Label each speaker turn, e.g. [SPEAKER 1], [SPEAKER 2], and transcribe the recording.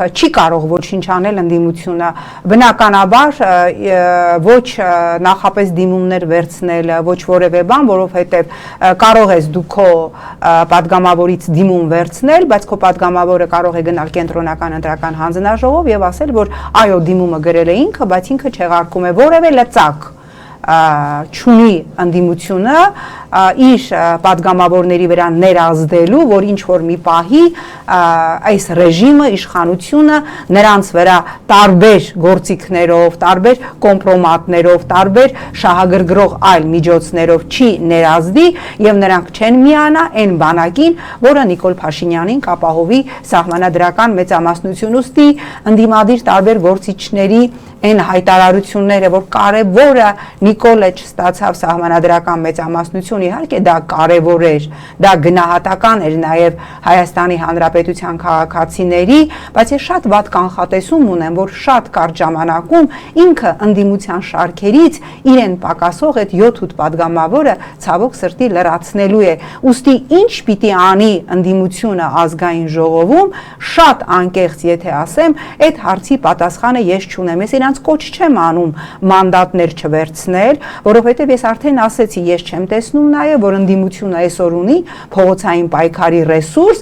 [SPEAKER 1] Չի կարող ոչինչ անել ընդդիմությունը, բնականաբար ոչ նախապես դիմումներ վերցնել, ոչ որևէ բան, որովհետև կարող ես դու քո պատգամավորից դիմում վերցնել, բայց քո պատգամավորը կարող է գնալ կենտրոնական ընտրական հանձնաժողով եւ ասել, որ այո, դիմումը գրել է ինքը, բայց ինքը չեղարկում է որևէ լծակ չունի ընդդիմությունը իր պատգամավորների վրա ներազդելու, որ ինչ որ մի պահի այս ռեժիմը, իշխանությունը նրանց վրա տարբեր գործիքներով, տարբեր կոմպրոմատներով, տարբեր շահագրգռող այլ միջոցներով չի ներազդի եւ նրանք չեն միանա այն բանակին, որը Նիկոլ Փաշինյանին կապահովի սահմանադրական մեծամասնություն, ուստի ընդդիմադիր տարբեր գործիչների այն հայտարարությունները, որ կարևորը Նիկոլը չստացավ սահմանադրական մեծամասնություն, իհարկե դա կարևոր էր, դա գնահատական էր նաև Հայաստանի Հանրապետության քաղաքացիների, բայց ես շատ վատ կանխատեսում ունեմ, որ շատ կարճ ժամանակում ինքը ընդդիմության շարքերից իրեն պակասող այդ 7-8 պատգամավորը ցավոք սրտի լրացնելու է։ Ուստի ինչ պիտի անի ընդդիմությունը ազգային ժողովում, շատ անկեղծ եթե ասեմ, այդ հարցի պատասխանը ես չունեմ։ Ես իրանց կոչ չեմ անում մանդատներ չվերցնել, որովհետև ես արդեն ասեցի, ես չեմ տեսնում նաև, որ ընդդիմությունը այսօր ունի փողոցային պայքարի ռեսուրս,